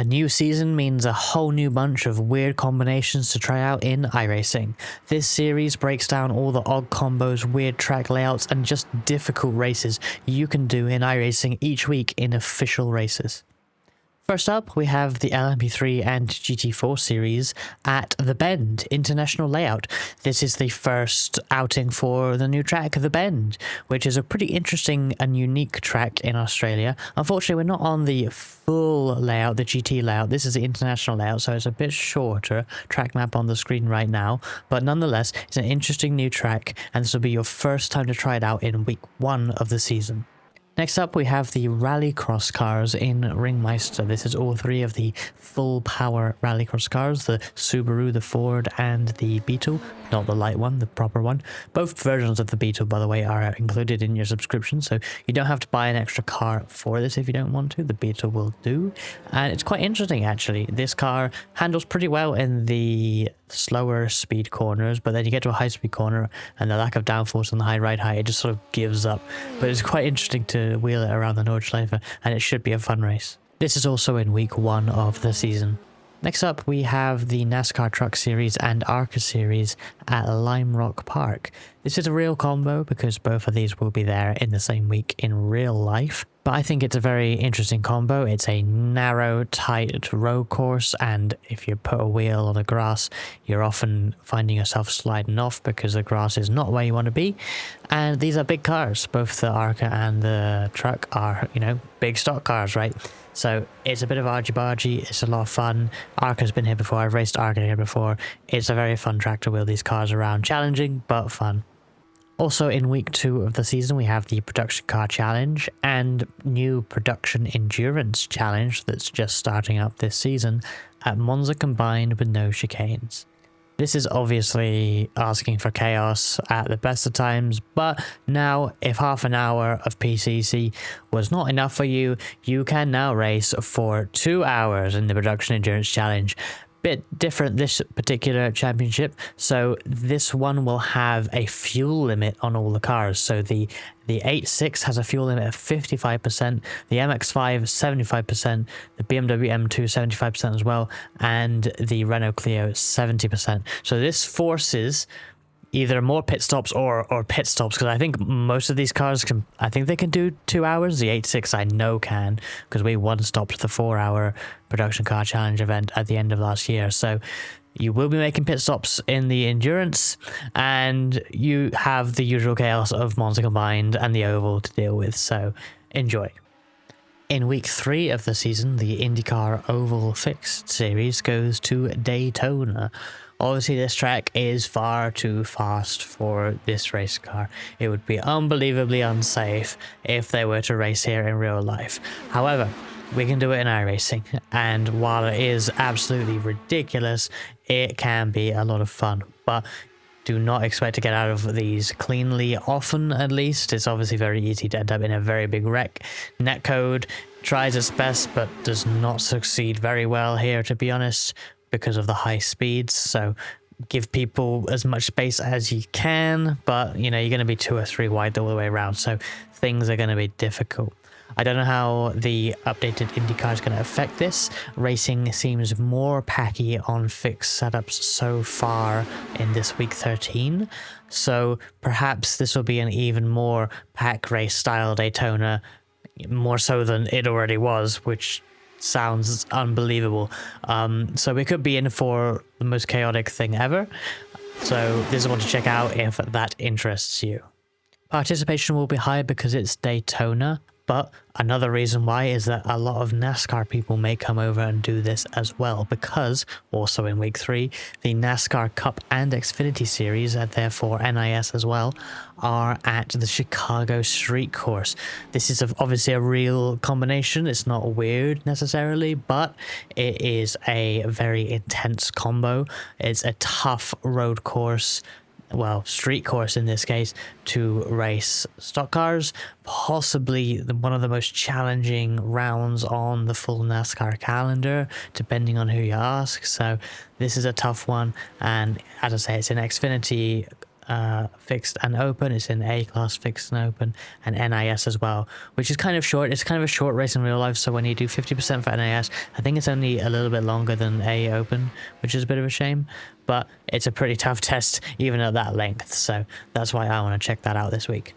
A new season means a whole new bunch of weird combinations to try out in iRacing. This series breaks down all the odd combos, weird track layouts, and just difficult races you can do in iRacing each week in official races. First up, we have the LMP3 and GT4 series at The Bend International Layout. This is the first outing for the new track, The Bend, which is a pretty interesting and unique track in Australia. Unfortunately, we're not on the full layout, the GT layout. This is the international layout, so it's a bit shorter track map on the screen right now. But nonetheless, it's an interesting new track, and this will be your first time to try it out in week 1 of the season. Next up, we have the Rallycross cars in Ringmeister. This is all 3 of the full power Rallycross cars, the Subaru, the Ford, and the Beetle. Not the light one, the proper one. Both versions of the Beetle, by the way, are included in your subscription, so you don't have to buy an extra car for this if you don't want to. The Beetle will do. And it's quite interesting, actually. This car handles pretty well in the slower speed corners, but then you get to a high speed corner and the lack of downforce on the high ride height, it just sort of gives up. But it's quite interesting to wheel it around the Nordschleife, and it should be a fun race. This is also in week 1 of the season. Next up, we have the NASCAR Truck Series and ARCA Series at Lime Rock Park. This is a real combo because both of these will be there in the same week in real life. But I think it's a very interesting combo. It's a narrow, tight road course, and if you put a wheel on the grass, you're often finding yourself sliding off because the grass is not where you want to be. And these are big cars. Both the ARCA and the truck are, big stock cars, right? So it's a bit of argy-bargy, it's a lot of fun. ARCA's been here before, I've raced ARCA here before. It's a very fun track to wheel these cars around. Challenging, but fun. Also in week 2 of the season, we have the Production Car Challenge and new Production Endurance Challenge that's just starting up this season at Monza combined with no chicanes. This is obviously asking for chaos at the best of times, but now if half an hour of PCC was not enough for you, you can now race for 2 hours in the Production Endurance Challenge. Bit different this particular championship, so this one will have a fuel limit on all the cars. So the 8.6 has a fuel limit of 55%, the MX-5 75%, the BMW M2 75% as well, and the Renault Clio 70%. So this forces either more pit stops or pit stops, because I think most of these cars they can do 2 hours. The 8.6 I know can, because we one-stopped the 4-hour Production Car Challenge event at the end of last year. So you will be making pit stops in the endurance, and you have the usual chaos of Monza combined and the oval to deal with, so enjoy. In week 3 of the season, the IndyCar Oval Fixed Series goes to Daytona. Obviously, this track is far too fast for this race car. It would be unbelievably unsafe if they were to race here in real life. However, we can do it in iRacing, and while it is absolutely ridiculous, it can be a lot of fun. But do not expect to get out of these cleanly often, at least. It's obviously very easy to end up in a very big wreck. Netcode tries its best, but does not succeed very well here, to be honest, because of the high speeds. So give people as much space as you can, but you're going to be 2 or 3 wide all the way around, so things are going to be difficult. I don't know how the updated IndyCar is going to affect this. Racing seems more packy on fixed setups so far in this week 13, so perhaps this will be an even more pack race style Daytona, more so than it already was, which sounds unbelievable. So we could be in for the most chaotic thing ever. So this is one to check out if that interests you. Participation will be high because it's Daytona, but another reason why is that a lot of NASCAR people may come over and do this as well, because also in week 3, the NASCAR Cup and Xfinity series, and therefore NIS as well, are at the Chicago Street Course. This is obviously a real combination. It's not weird necessarily, but it is a very intense combo. It's a tough road course, well, street course in this case, to race stock cars. Possibly one of the most challenging rounds on the full NASCAR calendar, depending on who you ask. So this is a tough one, and as I say, it's an Xfinity fixed and open. It's in A class, fixed and open, and NIS as well, which is kind of short. It's kind of a short race in real life, so when you do 50% for NIS, I think it's only a little bit longer than A open, which is a bit of a shame, but it's a pretty tough test even at that length, so that's why I want to check that out this week.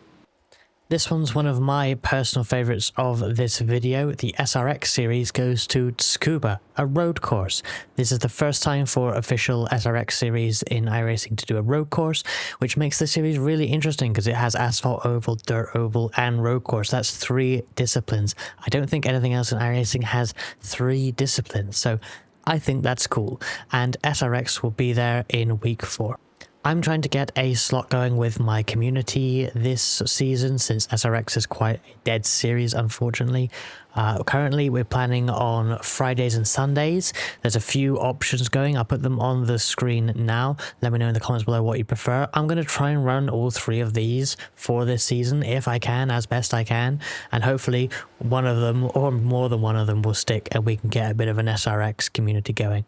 This one's one of my personal favorites of this video. The SRX series goes to Tsukuba, a road course. This is the first time for official SRX series in iRacing to do a road course, which makes the series really interesting because it has asphalt oval, dirt oval, and road course. That's 3 disciplines. I don't think anything else in iRacing has 3 disciplines, so I think that's cool. And SRX will be there in week 4. I'm trying to get a slot going with my community this season since SRX is quite a dead series, unfortunately. Currently, we're planning on Fridays and Sundays. There's a few options going. I'll put them on the screen now. Let me know in the comments below what you prefer. I'm going to try and run all 3 of these for this season if I can, as best I can. And hopefully one of them or more than one of them will stick and we can get a bit of an SRX community going.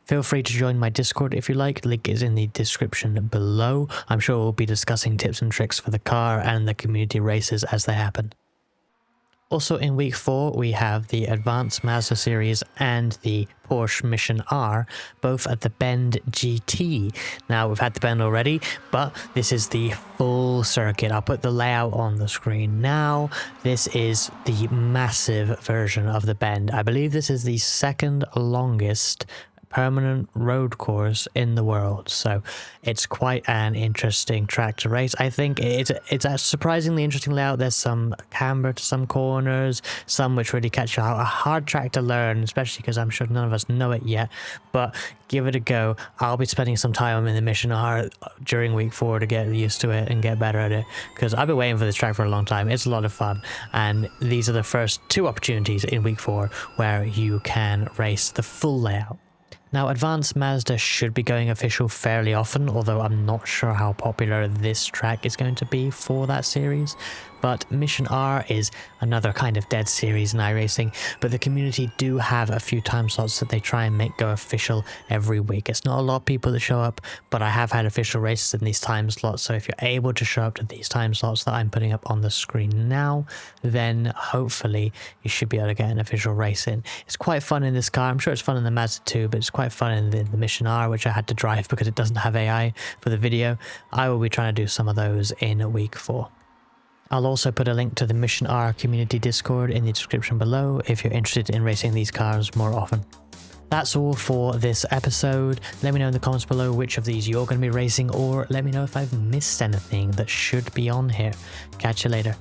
Feel free to join my Discord if you like, link is in the description below. I'm sure we'll be discussing tips and tricks for the car and the community races as they happen. Also in week 4 we have the Advanced Mazda series and the Porsche Mission R, both at the Bend GT. Now we've had the Bend already, but this is the full circuit. I'll put the layout on the screen now. This is the massive version of the Bend. I believe this is the 2nd longest permanent road course in the world, so it's quite an interesting track to race. I think it's a surprisingly interesting layout. There's some camber to some corners, some which really catch you out. A hard track to learn, especially because I'm sure none of us know it yet, but give it a go. I'll be spending some time in the Mission R during week 4 to get used to it and get better at it, because I've been waiting for this track for a long time. It's a lot of fun, and these are the first 2 opportunities in week 4 where you can race the full layout. Now, Advanced Mazda should be going official fairly often, although I'm not sure how popular this track is going to be for that series. But Mission R is another kind of dead series in iRacing, but the community do have a few time slots that they try and make go official every week. It's not a lot of people that show up, but I have had official races in these time slots, so if you're able to show up to these time slots that I'm putting up on the screen now, then hopefully you should be able to get an official race in. It's quite fun in this car. I'm sure it's fun in the Mazda too, but it's quite fun in the Mission R, which I had to drive because it doesn't have AI for the video. I will be trying to do some of those in week 4. I'll also put a link to the Mission R community Discord in the description below if you're interested in racing these cars more often. That's all for this episode. Let me know in the comments below which of these you're going to be racing, or let me know if I've missed anything that should be on here. Catch you later.